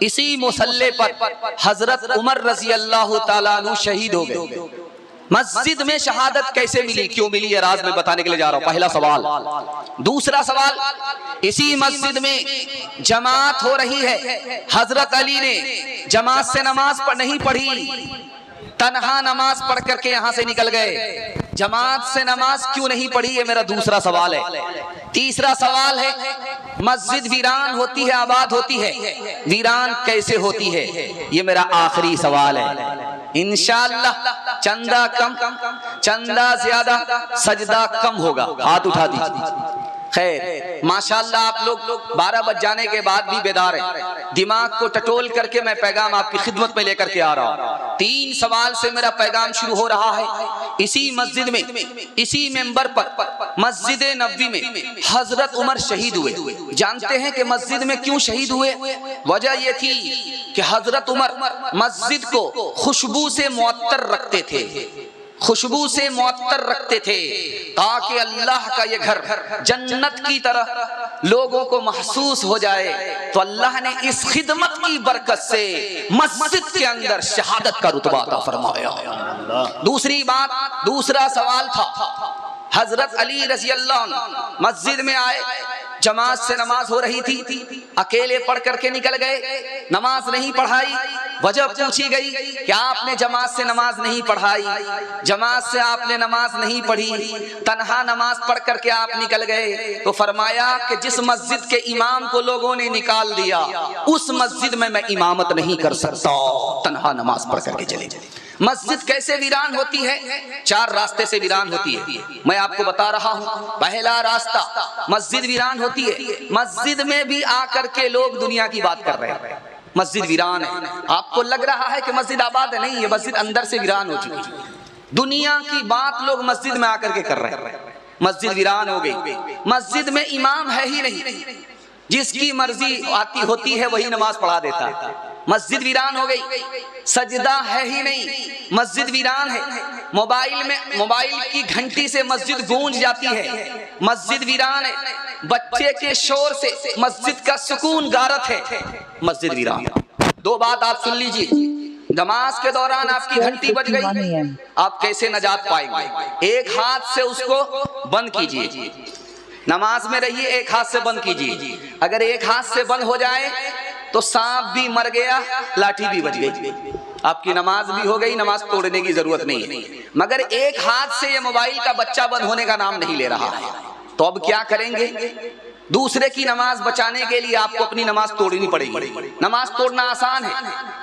इसी मुसल्ले पर हजरत उमर रजी अल्लाह ताला अन्हु शहीद हो गए। मस्जिद में शहादत कैसे मिली, क्यों मिली, ये राज में बताने के लिए जा रहा हूं। पहला सवाल। दूसरा सवाल, इसी मस्जिद में जमात हो रही है, हजरत अली ने जमात से नमाज नहीं पढ़ी, तन्हा नमाज पढ़ करके यहां से निकल गए। जमात से नमाज क्यों नहीं पढ़ी, ये मेरा दूसरा सवाल है। तीसरा सवाल है, मस्जिद वीरान होती है, आबाद होती है, वीरान कैसे होती है, ये मेरा आखिरी सवाल है। इंशाअल्लाह चंदा कम, चंदा ज्यादा, सजदा कम होगा। हाथ उठा दीजिए। खैर माशाअल्लाह आप लोग 12 बज जाने के बाद भी बेदार हैं। दिमाग को टटोल करके मैं पैगाम आपकी खिदमत में लेकर के आ रहा हूँ। 3 सवाल से मेरा पैगाम शुरू हो रहा है। इसी मस्जिद में, इसी मेंबर पर, मस्जिद नबवी में हजरत उमर शहीद हुए। जानते हैं कि मस्जिद में क्यों शहीद हुए? वजह यह थी कि हजरत उमर मस्जिद को खुशबू से मुअत्तर रखते थे, खुशबू से मुअत्तर रखते थे, ताकि अल्लाह का ये घर जन्नत की तरह लोगों को महसूस हो जाए। तो अल्लाह ने इस खिदमत की बरकत से मस्जिद के अंदर शहादत का रुतबा अता फरमाया। दूसरी बात, दूसरा सवाल था, हजरत अली रज़ी अल्लाह अन्हु मस्जिद में आए, जमात से नमाज हो रही थी, अकेले पढ़ करके निकल गए, नमाज नहीं पढ़ाई। वजह पूछी गई कि आपने जमात से नमाज नहीं पढ़ाई, जमात से आपने नमाज नहीं पढ़ी, तन्हा नमाज पढ़ करके आप निकल गए। तो फरमाया कि जिस मस्जिद के इमाम को लोगों ने निकाल दिया, उस मस्जिद में मैं इमामत नहीं कर सकता, तन्हा नमाज पढ़ करके चले जाए। मस्जिद कैसे वीरान होती है? 4 रास्ते से वीरान होती है, मैं आपको बता रहा हूँ। पहला रास्ता, मस्जिद वीरान होती है, मस्जिद में भी आकर के लोग दुनिया की बात कर रहे हैं, मस्जिद वीरान है। आपको लग रहा है कि मस्जिद आबाद है, नहीं, ये मस्जिद अंदर से वीरान हो चुकी है। दुनिया की बात लोग मस्जिद में आकर के कर रहे हैं, मस्जिद वीरान हो गई। मस्जिद में इमाम है ही नहीं, जिसकी मर्जी आती होती है वही नमाज पढ़ा देता है, मस्जिद वीरान हो गई। सजदा है ही नहीं, मस्जिद वीरान है। मोबाइल की घंटी से मस्जिद गूंज जाती है, मस्जिद वीरान है। बच्चे के शोर से मस्जिद का सुकून गारत है, मस्जिद वीरान। 2 बात आप सुन लीजिए, नमाज के दौरान आपकी घंटी बज गई, आप कैसे नजात पाएंगे? एक हाथ से उसको बंद कीजिए, नमाज में रहिए, एक हाथ से बंद कीजिए। अगर एक हाथ से बंद हो जाए तो सांप भी मर गया, लाठी भी बज गई, आपकी नमाज भी हो गई, नमाज तोड़ने की जरूरत नहीं है। मगर एक हाथ से ये मोबाइल का बच्चा बंद होने का नाम नहीं ले रहा है, तो अब क्या करेंगे? दूसरे की नमाज बचाने के लिए आपको अपनी नमाज तोड़नी पड़ेगी। नमाज तोड़ना आसान है,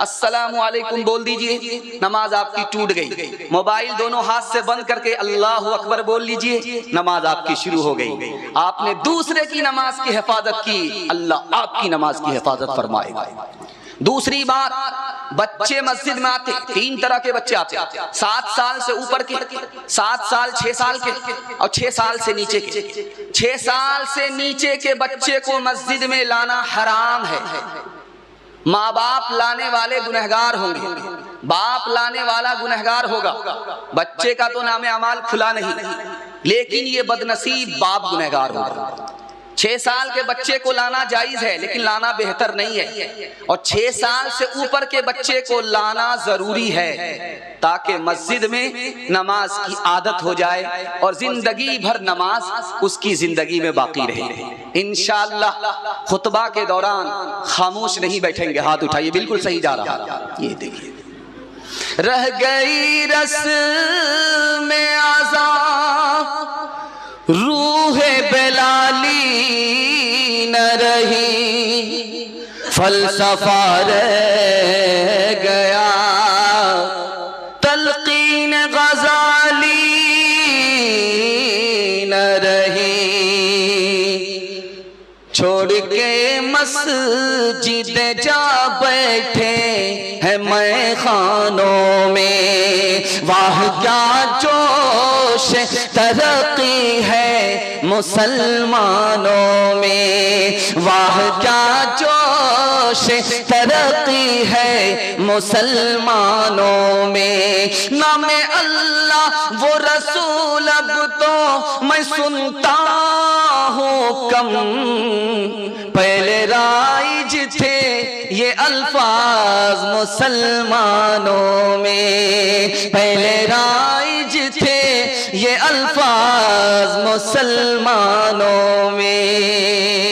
अस्सलामु अलैकुम बोल दीजिए, नमाज आपकी टूट गई। मोबाइल दोनों हाथ से बंद करके अल्लाहु अकबर बोल लीजिए, नमाज आपकी शुरू हो गई। आपने दूसरे की नमाज की हिफाजत की, अल्लाह आपकी नमाज की हिफाजत फरमाएगा। दूसरी बात, बच्चे मस्जिद में आते, 3 तरह के बच्चे आते, 7 साल से ऊपर के, 7 साल 6 साल के, और 6 साल से नीचे के। 6 साल से नीचे के बच्चे को मस्जिद में लाना हराम है। माँ बाप लाने वाले गुनहगार होंगे, बाप लाने वाला गुनहगार होगा। बच्चे का तो नामे अमाल खुला नहीं, लेकिन ये बदनसीब बाप गुनहगार होगा। 6 साल के बच्चे को लाना जायज है, लेकिन लाना बेहतर नहीं है। और 6 साल से ऊपर के बच्चे को लाना जरूरी है, ताकि मस्जिद में नमाज की आदत हो जाए और जिंदगी भर नमाज उसकी जिंदगी में बाकी रहे। इंशाअल्लाह खुतबा के दौरान खामोश नहीं बैठेंगे। हाथ उठाइए, बिल्कुल सही जा रहा है। ये देखिए, रह गई रस में आज़ाद रूहे बेलाली न रही, फलसफा रह गया, तलकीन गजाली न रही। छोड़ के मस्जिद जा बैठे हैं मैं खानों में, वाह क्या जोश तरक्की है मुसलमानों में, वाह क्या जोश तरक्की है मुसलमानों में। नामे अल्लाह वो रसूल अब तो मैं सुनता हूँ कम, पहले राइज थे ये ये अल्फाज मुसलमानों में पहले राइज थे, ये अल्फाज मुसलमानों में।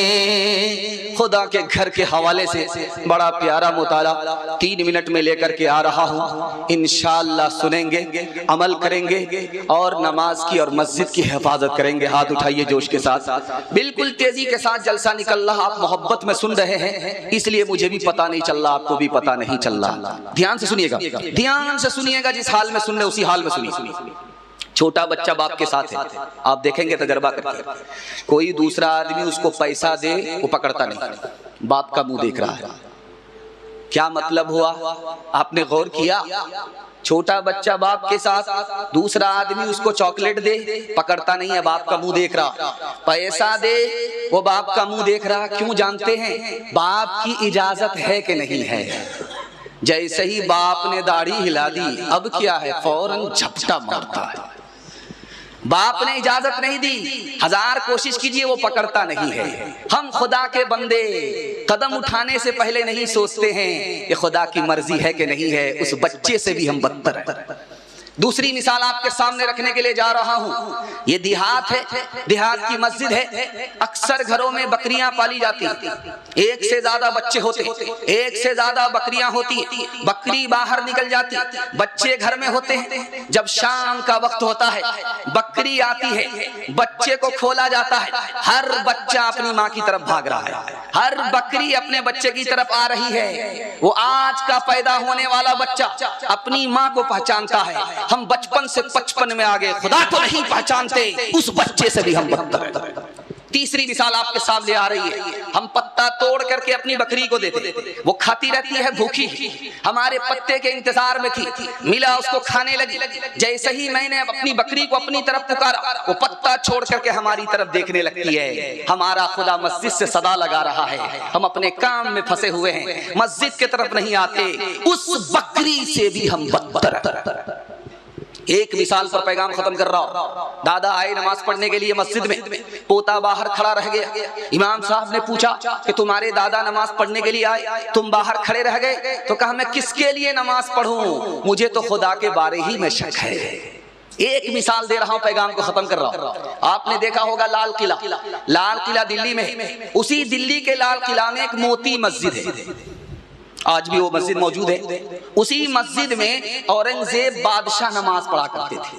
खुदा के घर के हवाले से बड़ा प्यारा मुताला 3 मिनट में लेकर के आ रहा हूँ। इंशाअल्लाह सुनेंगे, अमल करेंगे और नमाज की और मस्जिद की हिफाजत करेंगे। हाथ उठाइए जोश के साथ, बिल्कुल तेजी के साथ जलसा निकल रहा। आप मोहब्बत में सुन रहे हैं, इसलिए मुझे भी पता नहीं चल रहा, आपको भी पता नहीं चल रहा। ध्यान से सुनिएगा, ध्यान से सुनिएगा। जिस हाल में सुन रहे उसी हाल में सुनिए। छोटा बच्चा बाप के साथ है, आप देखेंगे तजर्बा करके, कोई दूसरा आदमी उसको पैसा दे वो पकड़ता नहीं, बाप का मुंह देख रहा है। क्या मतलब हुआ, आपने गौर किया? छोटा बच्चा बाप के साथ, दूसरा आदमी उसको चॉकलेट दे, पकड़ता नहीं है, बाप का मुंह देख रहा। पैसा दे, वो बाप का मुंह देख रहा। क्यों जानते हैं? बाप की इजाजत है कि नहीं है। जैसे ही बाप ने दाढ़ी हिला दी, अब क्या है, फौरन झपटा मारता है। बाप ने इजाजत नहीं दी, 1000 कोशिश कीजिए वो पकड़ता नहीं है। हम खुदा के बंदे कदम उठाने से पहले नहीं सोचते हैं ये खुदा की मर्जी है कि नहीं है। उस बच्चे से भी हम बदतर हैं। दूसरी मिसाल आपके सामने रखने के लिए जा रहा हूं। ये देहात है, देहात की मस्जिद है। अक्सर घरों में बकरियां पाली जाती हैं, एक से ज्यादा बच्चे होते, एक से ज्यादा बकरियां होती। बकरी बाहर निकल जाती, बच्चे घर में होते हैं। जब शाम का वक्त होता है, बकरी आती है, बच्चे को खोला जाता है। हर बच्चा अपनी माँ की तरफ भाग रहा है, हर बकरी अपने बच्चे की तरफ आ रही है। वो आज का पैदा होने वाला बच्चा अपनी माँ को पहचानता है। हम बचपन से 55 में आ गए, खुदा को नहीं पहचानते, उस बच्चे से भी हम बदतर हैं। तीसरी मिसाल आपके सामने आ रही है। हम पत्ता तोड़ करके अपनी बकरी को देते, वो खाती रहती है भूखी, हमारे पत्ते के इंतजार में थी, मिला उसको खाने लगी। जैसे ही मैंने अपनी बकरी को अपनी तरफ पुकारा, वो पत्ता छोड़ करके हमारी तरफ देखने लगती है। हमारा खुदा मस्जिद से सदा लगा रहा है, हम अपने काम में फंसे हुए हैं, मस्जिद की तरफ नहीं आते। उस बकरी से भी हम बदतर हैं। एक मिसाल पर पैगाम खत्म कर रहा हूं। दादा आए नमाज पढ़ने के लिए मस्जिद में, पोता बाहर खड़ा रह गया। इमाम साहब ने पूछा कि तुम्हारे दादा नमाज पढ़ने के लिए आए, तुम बाहर खड़े रह गए। तो कहा मैं किसके लिए नमाज पढ़ूं, मुझे तो खुदा के बारे ही में शक है। एक मिसाल दे रहा हूं, पैगाम को खत्म कर रहा हूं। आपने देखा होगा लाल किला, लाल किला दिल्ली में, उसी दिल्ली के लाल किला में एक मोती मस्जिद है, आज भी वो मस्जिद मौजूद है। उसी मस्जिद में औरंगजेब बादशाह नमाज पढ़ा करते थे।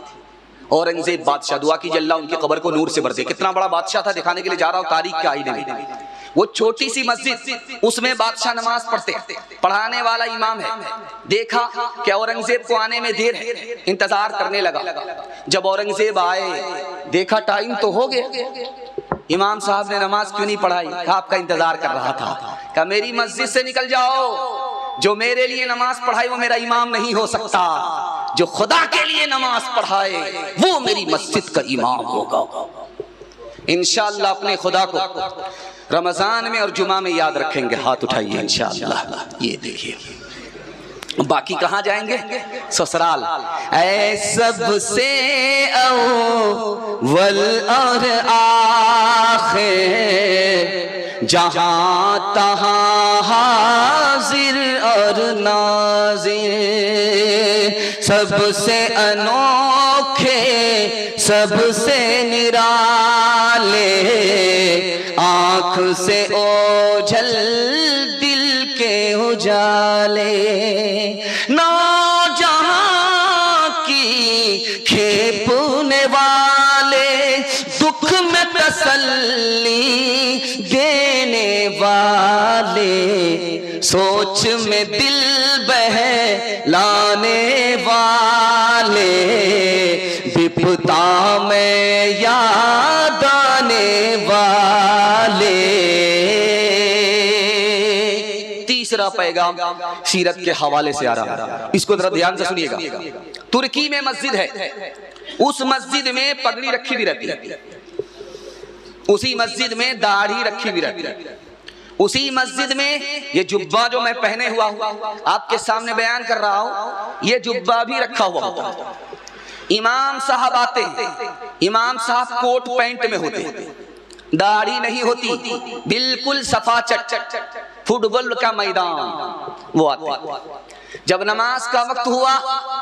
औरंगजेब बादशाह, दुआ कीजिए अल्लाह उनकी कब्र को नूर से भर दे। कितना बड़ा बादशाह था, दिखाने के लिए जा रहा हूं तारीख के आईने में। वो छोटी सी मस्जिद, उसमें बादशाह नमाज पढ़ते, पढ़ाने वाला इमाम है। देखा कि औरंगजेब को आने में देर है, इंतजार करने लगा। जब औरंगजेब आए, देखा टाइम तो हो गया, इमाम साहब ने नमाज क्यों नहीं पढ़ाई? आपका इंतजार कर रहा था। कहा मेरी मस्जिद से निकल जाओ, जो मेरे लिए नमाज पढ़ाए वो मेरा इमाम नहीं हो सकता, जो खुदा के लिए नमाज पढ़ाए वो मेरी मस्जिद का इमाम होगा। इंशाअल्लाह अपने खुदा को रमजान में और जुमा में याद रखेंगे। हाथ उठाइए इंशाअल्लाह। ये देखिए, बाकी कहाँ जाएंगे? ससुराल। ऐ सबसे अव्वल और आखिर, जहाँ तहाँ हाजिर और नाजिर, सबसे अनोखे सबसे निराले, आँख से ओझल दिल के उजाले, ना जहां की खेपने वाले, दुख में तसल्ली देने वाले, सोच में दिल बहलाने वाले, विपदा में याद आने वाले। तीसरा पैगाम सीरत के हवाले से आ रहा है, इसको जरा ध्यान से सुनिएगा। तुर्की में मस्जिद है, उस मस्जिद में पगड़ी रखी भी रहती है, उसी मस्जिद में दाढ़ी रखी भी रहती है, उसी मस्जिद में ये जुब्बा जो मैं पहने हुआ हूँ आपके सामने बयान कर रहा हूँ, ये जुब्बा भी रखा हुआ होता है। इमाम साहब आते हैं, इमाम साहब कोट पैंट में होते हैं, दाढ़ी नहीं होती, बिल्कुल सफा चट, फुटबॉल का मैदान वो आते हैं। जब नमाज का वक्त हुआ तो